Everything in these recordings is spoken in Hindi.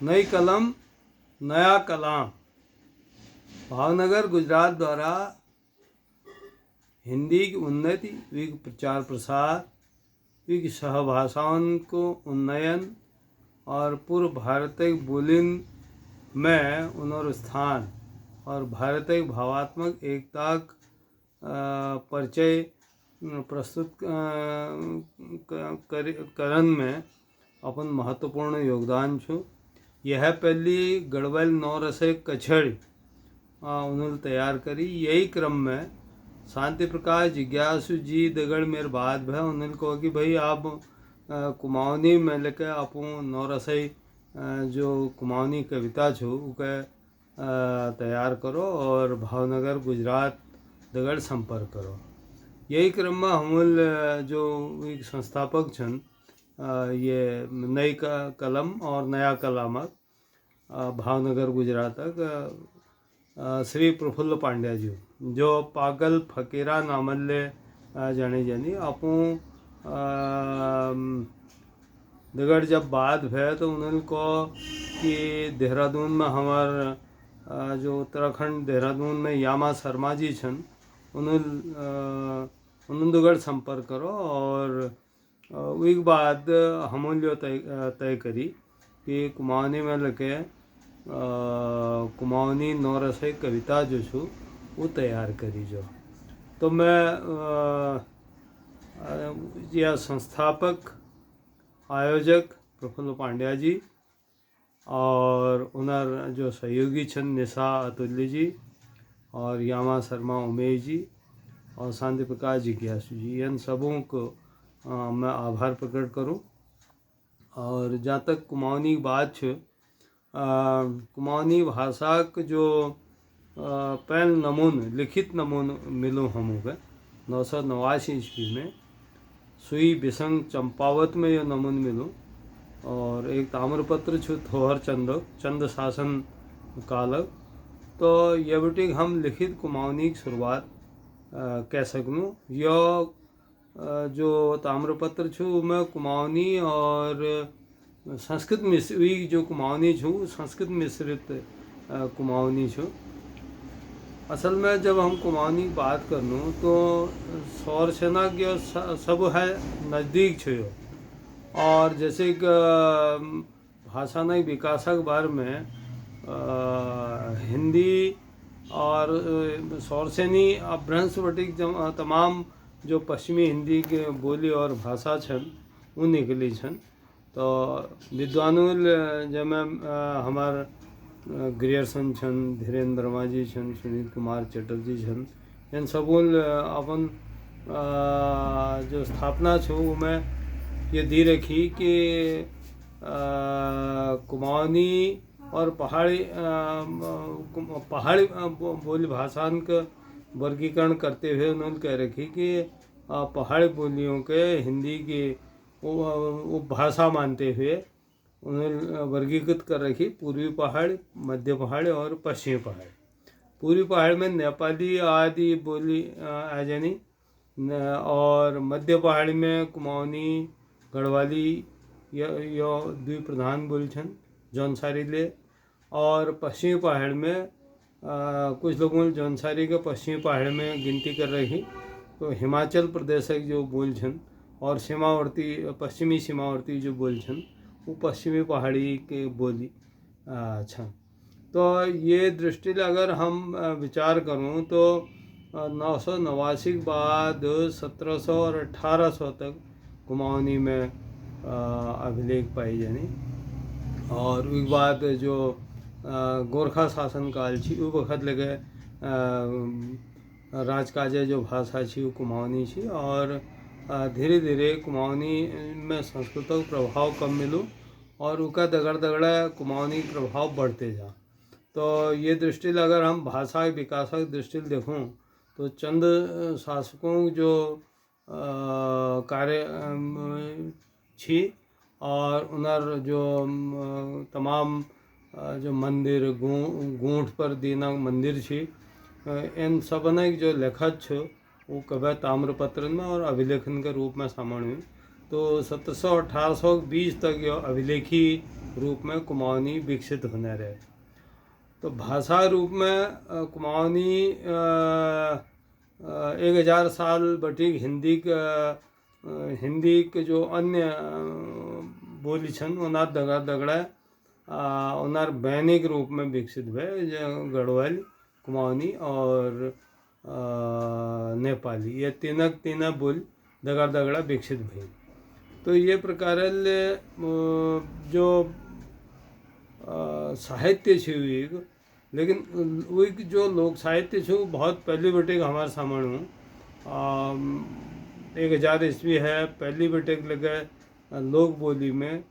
नई कलम नया कलाम। भावनगर गुजरात द्वारा हिंदी की उन्नति व प्रचार प्रसार व सहभाषाओं को उन्नयन और पूर्व भारतीय बोलिन में पुनरुत्थान और भारतीय भावात्मक एकता परिचय प्रस्तुत करण में अपन महत्वपूर्ण योगदान छू। यह पहली गढ़वाल नौरसे कछड़ी उन्होंने तैयार करी। यही क्रम में शांति प्रकाश जिज्ञासु जी दगड़ मेरे बाद भै उन्होंने कहा कि भाई आप कुमाऊनी में लेके आप नौरसे जो कुमाऊनी कविता छो उके तैयार करो और भावनगर गुजरात दगड़ संपर्क करो। यही क्रम में हमल जो एक संस्थापक छन ये नई कलम और नया कलामक भावनगर गुजरात तक श्री प्रफुल्ल पांड्या जी जो पागल फकीरा नामल्ले जाने जानी आपू दगड़ जब बात भै तो उन्होंने कहा कि देहरादून में हमार जो उत्तराखंड देहरादून में यामा शर्मा जी छन उन्होंने दगड़ संपर्क करो और एक बाद हमन जो तय करी कि कुमाऊनी में लगे कुमाऊनी नौरसे कविता जो छू वो तैयार करी जो। तो मैं यह संस्थापक आयोजक प्रफुल्ल पांड्या जी और उनर जो सहयोगी छन निशा अतुल्य जी और यामा शर्मा उमेश जी और शांति प्रकाश जिज्ञासु जी इन सबों को मैं आभार प्रकट करूं। और जहाँ तक कुमाऊनी की बात है कुमाऊनी भाषा के जो पहल नमून लिखित नमून मिलो हम 989 ईस्वी में सुई बिसंग चंपावत में यह नमून मिलो और एक ताम्रपत्र छु थोहर चंद शासन कालक। तो ये बटिक हम लिखित कुमाऊनी की शुरुआत कह सकूँ। यह जो ताम्रपत्र छु मैं कुमाऊनी और संस्कृत मिश्रित जो कुमाऊनी छू संस्कृत मिश्रित कुमाऊनी छू। असल में जब हम कुमाऊनी की बात करनूँ तो सौर सेना के सब है नज़दीक छो और जैसे भाषा न विकासक बार में हिंदी और सौरसेनी अपभ्रंश बटिक तमाम जो पश्चिमी हिंदी के बोली और भाषा छन वो निकली छन। तो विद्वानुल जब हमार ग्रियर्सन छन धीरेन्द्र वर्मा जी छन सुनील कुमार चटर्जी छन इन सबूल अपन जो स्थापना छो में ये दी रखी कि कुमाऊनी और पहाड़ी बोली भाषान का वर्गीकरण करते हुए उन्होंने कह रखी कि पहाड़ी बोलियों के हिंदी की वो भाषा मानते हुए उन्होंने वर्गीकृत कर रखी पूर्वी पहाड़ मध्य पहाड़ और पश्चिमी पहाड़। पूर्वी पहाड़ में नेपाली आदि बोली आ जानी और मध्य पहाड़ में कुमाऊनी गढ़वाली यो द्वि प्रधान बोली छन जौनसारी ले और पश्चिमी पहाड़ में कुछ लोगों ने जौनसारी के पश्चिमी पहाड़ में गिनती कर रही। तो हिमाचल प्रदेश के जो बोल छन और सीमावर्ती पश्चिमी सीमावर्ती जो बोल छन वो पश्चिमी पहाड़ी के बोली छन। तो ये दृष्टि अगर हम विचार करूँ तो 989 के बाद 1700 और 1800 तक कुमाऊनी में अभिलेख पाई जानी और उसके बाद जो गोरखा शासन काल छी वो वक्त लगे राजकाजे जो भाषा छी वो कुमाऊनी छी और धीरे धीरे कुमाऊनी में संस्कृत का प्रभाव कम मिलो और उसका दगड़ा कुमाऊनी प्रभाव बढ़ते जा। तो ये दृष्टि अगर हम भाषा विकास की दृष्टि देखूँ तो चंद शासकों जो कार्य छी और उनर जो तमाम जो मंदिर गूंठ पर दीना मंदिर छी इन सब ने जो लेखक छो वो कभी ताम्रपत्र में और अभिलेखन के रूप में सामान्य हुई। तो 1700-1820 तक यह अभिलेखी रूप में कुमाऊनी विकसित होने रहे। तो भाषा रूप में कुमाऊनी 1000 साल बटी हिंदी के जो अन्य बोली छन उनार दगड़ा उनार दैनिक रूप में विकसित हुए, गढ़वाली, कुमाऊनी और नेपाली, ये तीन बोली दगड़ा विकसित भई। तो ये प्रकार जो साहित्य छे, लेकिन वही जो लोक साहित्य छे बहुत पहली बटे हमारे सामने 1000 ईस्वी है, पहली बटे लगे लोक बोली में,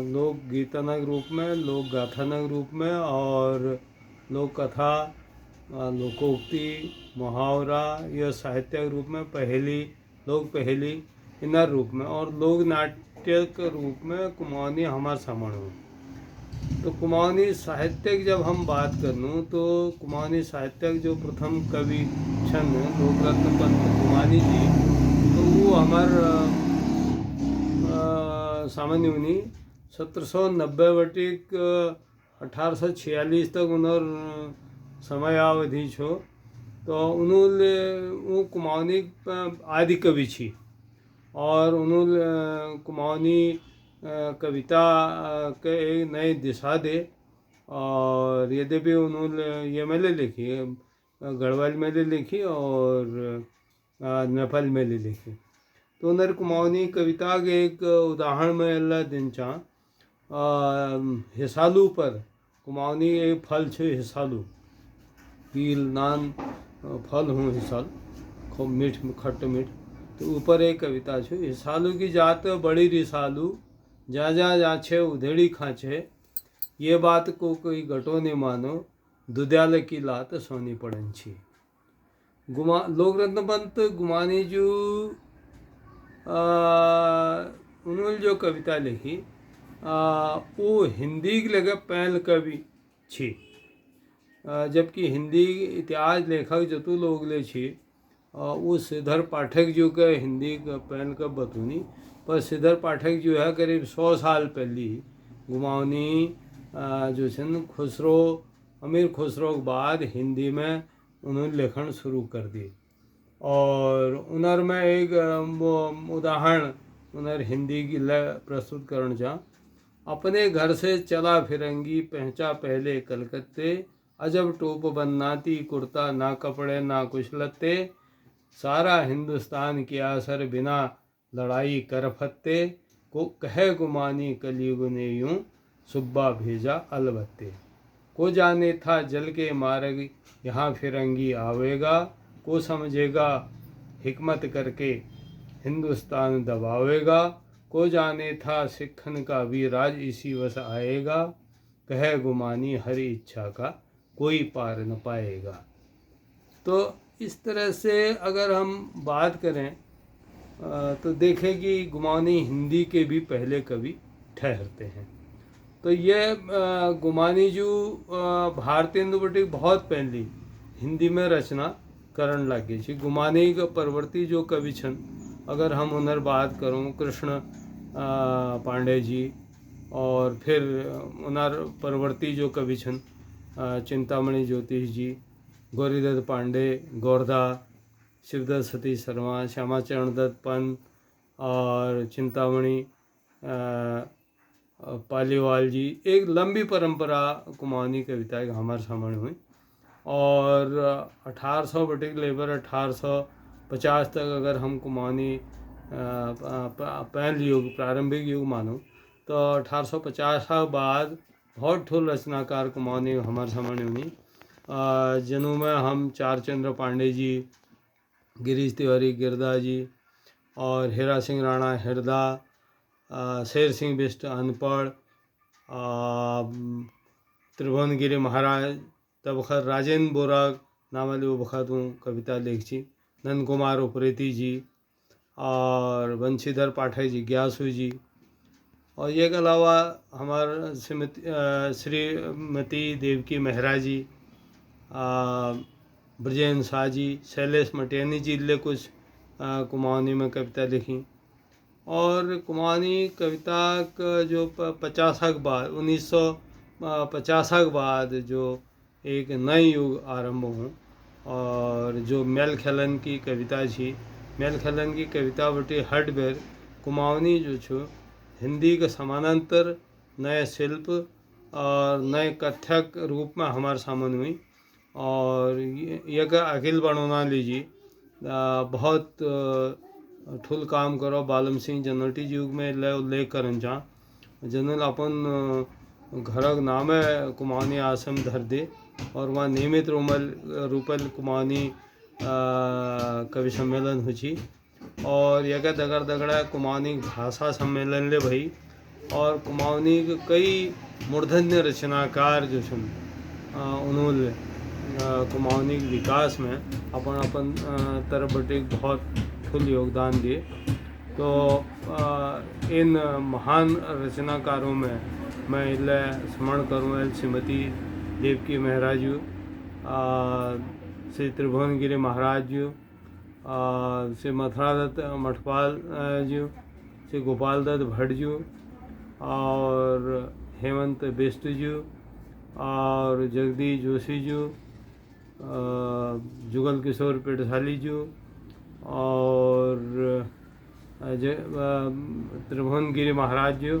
लोक गीतनक रूप में, लोक गाथानक रूप में और लोक कथा, लोकोक्ति, मुहावरा, यह साहित्य रूप में लोक पहेली इनर रूप में, और लोक नाट्य के रूप में कुमाऊनी हमारे सामने हो। तो कुमाऊनी साहित्यक जब हम बात करनू तो कुमाऊनी साहित्यक जो प्रथम कवि छन लोकरत्न पंत कुमानी जी, तो वो हमार सामान्य उन्हीं 1790 बटिक 1846 तक उन्होंने समयावधि छो। तो उन्होंने वो कुमाऊनी आदि कवि छी और उन्होंने कुमाऊनी कविता के एक नई दिशा दे। और यद्यपि उन्होंने ये मेले लिखी, गढ़वाल मेले लिखी और नेपाल मेले लिखी। तो उन्हें कुमाऊनी कविता के एक उदाहरण में अल्लाह दिन चा हिसालू पर कुमाऊनी एक फल छे हिसालू, पील नान फल हूँ हिसाल, खूब मीठ खट्ट मीठ। तो ऊपर एक कविता छे, हिसालू की जात बड़ी रिसालू, जा जाछे उधेड़ी खाचे, ये बात को कोई घटो नहीं मानो, दुध्याल की लात सोनी पड़न छी। लोकरत्न पंत गुमानी जो उन्होंने जो कविता लिखी वो हिंदी के लगे पहल कवि छी, जबकि हिंदी इतिहास लेखक जतु लोग ले छी वो श्रीधर पाठक जो के हिंदी का पहल का बतूनी, पर श्रीधर पाठक जो है करीब 100 साल पहले गुमावनी जो है अमीर खुसरो के बाद हिंदी में उन्होंने लेखन शुरू कर दी। और उनर में एक उदाहरण उनर हिंदी की प्रस्तुत करण जा, अपने घर से चला फिरंगी पहुंचा पहले कलकत्ते, अजब टोप बननाती कुर्ता ना कपड़े ना कुछ लत्ते, सारा हिंदुस्तान किया असर बिना लड़ाई कर फत्ते, को कहे गुमानी कलयुग ने यूं सुब्बा भेजा अलबत्ते, को जाने था जल के मार्ग यहाँ फिरंगी आवेगा, को समझेगा हिकमत करके हिंदुस्तान दबावेगा, को जाने था सिखन का भी राज इसी वश आएगा, कहे गुमानी हर इच्छा का कोई पार न पाएगा। तो इस तरह से अगर हम बात करें तो देखें कि गुमानी हिंदी के भी पहले कवि ठहरते हैं। तो ये गुमानी जो भारतेंदु बटी बहुत पहले हिंदी में रचना करण लगे छी। गुमानी का परवर्ती जो कवि छन, अगर हम उनर बात करूँ कृष्ण पांडे जी, और फिर उनर परवर्ती जो कवि छन चिंतामणि ज्योतिष जी, गौरीदत्त पांडे, गोरधा, शिवदत्त सतीश शर्मा, श्यामाचरण दत्त पंत और चिंतामणि पालीवाल जी, एक लंबी परंपरा कुमाऊनी कविता के हमारे सामने हुई। और 1800 बटे लेबर 1850 तक अगर हम कुमाऊनी पहल युग प्रारंभिक युग मानो तो 1850 के बाद बहुत ठोल रचनाकार कुमाऊनी हमारे सामने हुई, जिनों में हम चारचंद्र पांडे जी, गिरीश तिवारी गिरदा जी और हीरा सिंह राणा हिरदा, शेर सिंह बिष्ट अनपढ़, त्रिभुवनगिरी महाराज, तबखर राजेंद्र बोरा नामले वो बखत हूँ कविता लिखी, नंद कुमार उप्रेती जी और बंशीधर पाठक जिज्ञासु जी, और ये के अलावा हमारे श्रीमती देवकी मेहरा जी, ब्रजेन शाह जी, शैलेश मटियानी जी ने कुछ कुमाऊनी में कविता लिखी। और कुमाऊनी कविता का जो 50 बाद 1950 बाद जो एक नए युग आरंभ हुआ और जो मेलखेलन की कविता थी, मेलखेलन की कविता बटी हट बेर कुमाऊनी जो छो हिंदी के समानांतर नए शिल्प और नए कथक रूप में हमारे सामने हुई। और ये का अखिल बनोना लीजिए बहुत ठुल काम करो बालम सिंह जनोटी युग में ले उल्लेख करन जा जनल अपन घरक नामे कुमाऊनी आश्रम धर दे और वहाँ नियमित रूपल कुमाऊनी कवि सम्मेलन हुई और यह दगड़ दगड़ा कुमाऊनी भाषा सम्मेलन ले भई और कुमाऊनी के कई मूर्धन्य रचनाकार जो छन उन्होंने कुमाऊनी के विकास में अपन तरफ बटे बहुत फुल योगदान दिए। तो इन महान रचनाकारों में मैं इले स्मरण करूँ श्रीमती देवकी महाराज जी, श्री त्रिभुवनगिरी महाराज जी, श्री मथुरादत्त मठपाल जी, श्री गोपाल दत्त भट्ट जी और हेमंत बिष्ट जी और जगदीश जोशी जी, जुगल किशोर पिटसाली जी और त्रिभुवनगिरी महाराज जी।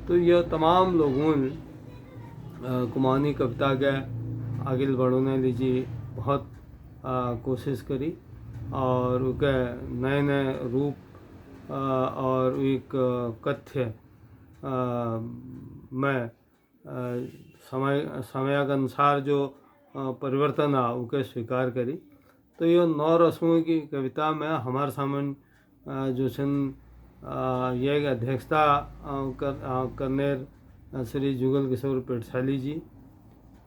तो यह तमाम लोगों ने कुमाऊनी कविता के आगे बढ़ाने लीजिए बहुत कोशिश करी और उसके नए नए रूप और एक कथ्य में समय के अनुसार जो परिवर्तन आ उके स्वीकार करी। तो ये 9 रस्मों की कविता में हमारे सामने जो सन यह अध्यक्षता करने श्री जुगल किशोर पिटसाली जी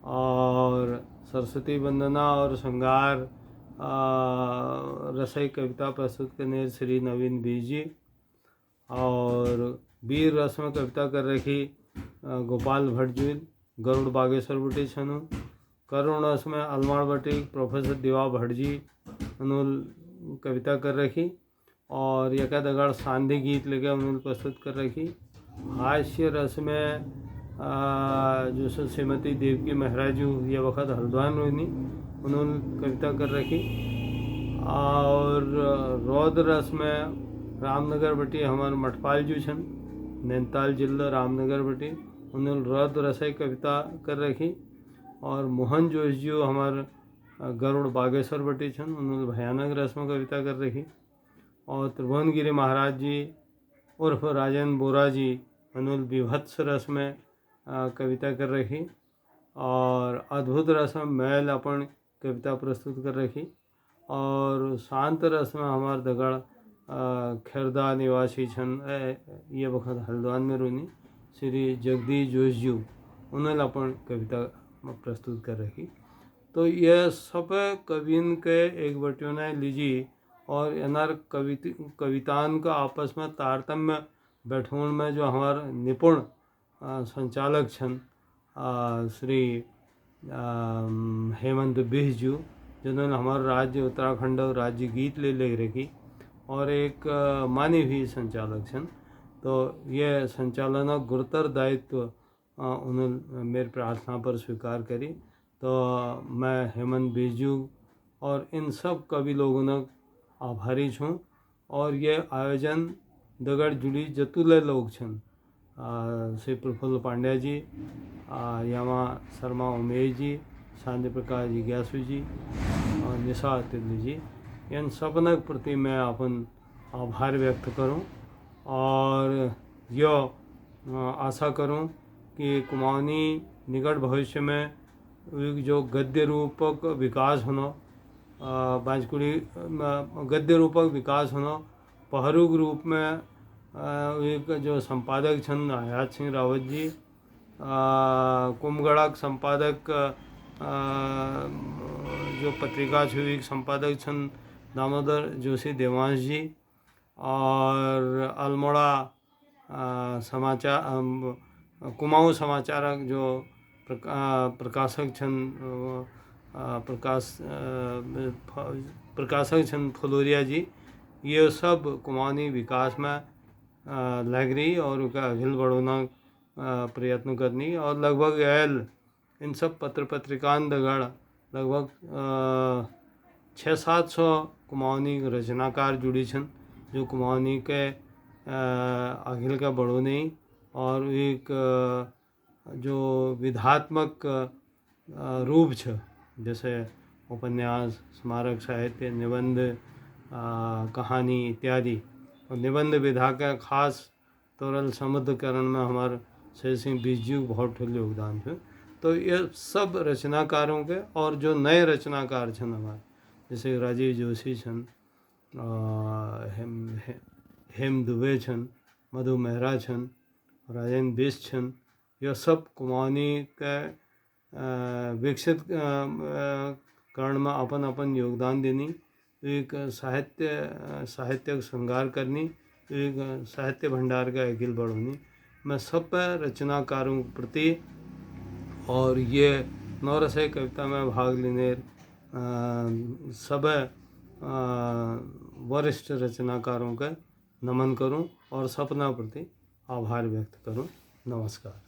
और सरस्वती वंदना और श्रृंगार रसई कविता प्रस्तुत करने श्री नवीन बीज जी और वीर रस में कविता कर रखी गोपाल भट्ट जी, गरुड़ बागेश्वर बटी छनु, करुण रस में अलमाड़ बटी प्रोफेसर दिवा भट्ट जी उन्होंने कविता कर रखी और यका दगाड़ सांधी गीत लेके उन्होंने प्रस्तुत कर रखी। हास्य रस में जो श्रीमती देवकी महाराज जी ये वक्त हल्द्वानी रोहिणी उन्होंने कविता कर रखी और रौद्र रस में रामनगर बटी हमारे मठपाल जी छन नैनीताल जिला रामनगर बटी उन्होंने रौद्र रसई कविता कर रखी और मोहन जोश जी हमारे गरुड़ बागेश्वर बटी छन उन्होंने भयानक रस में कविता कर रखी और त्रिभुवनगिरी महाराज जी उर्फ राजेंद्र बोरा जी उन्होंने विभत्स रस में कविता कर रखी और अद्भुत रस में मैल अपन कविता प्रस्तुत कर रखी और शांत रस में हमारे दगड़ खेरदा निवासी छन ये वक्त हल्द्वानी में रोनी श्री जगदीश जोश जी उन्होंने अपन कविता प्रस्तुत कर रखी। तो यह सब कविन के एक बटियों लीजिए और अनार कवितान का आपस में तारतम्य बैठोन में जो हमारे निपुण संचालक छन श्री हेमंत बिष्ट जी जिन्होंने हमारे राज्य उत्तराखंड और राज्य गीत ले रखी और एक मानी हुई संचालक छन। तो ये संचालन गुरुतर दायित्व उन्होंने मेरे प्रार्थना पर स्वीकार करी। तो मैं हेमंत बिष्ट जी और इन सब कवि लोगों ने आभारी छूँ और ये आयोजन दगड़ जुड़ी जतुले लोग छन श्री प्रफुल्ल पांड्या जी, यामा शर्मा उमेश जी, शांति प्रकाश जिज्ञासु जी और निशा तिल्ली जी, इन सबन के प्रति मैं अपन आभार व्यक्त करूं और यो आशा करूं कि कुमाऊनी निकट भविष्य में एक जो गद्य रूपक विकास होना बांसकुड़ी गद्य रूपक विकास होना पहरुक रूप में एक जो संपादक छन हयात सिंह रावत जी, कुमगढ़ संपादक जो पत्रिका छो एक संपादक छन दामोदर जोशी देवांश जी और अल्मोड़ा समाचार कुमाऊँ समाचारक जो प्रकाशक छन प्रकाशक छन फलोरिया जी, ये सब कुमाऊनी विकास में लग रही और उनका अगिल बढ़ोना प्रयत्न करनी। और लगभग इन सब पत्र पत्रिकान दगड़ लगभग 600-700 कुमाऊनी रचनाकार जुड़ी छन, जो कुमाऊनी के अगिल का बढ़ोने और एक जो विधात्मक रूप छ, जैसे उपन्यास, स्मारक साहित्य, निबंध, कहानी इत्यादि। और निबंध विधा का खास तौरल समुद्रकरण में हमारे शेर सिंह बिजजू बहुत ठुल योगदान है। तो ये सब रचनाकारों के, और जो नए रचनाकार छन हमारे, जैसे राजीव जोशी छन, हेम दुबे छन, मधु मेहरा छन, राजेंद्र बिष्ट छन, यह सब कुमाऊनी के विकसित करण में अपन अपन योगदान देनी, एक साहित्यक श्रृंगार करनी, एक साहित्य भंडार का अगिल बढ़ोनी। मैं सब रचनाकारों के प्रति और ये नौरसय कविता में भाग लेने सब वरिष्ठ रचनाकारों का नमन करूं और सपना प्रति आभार व्यक्त करूं। नमस्कार।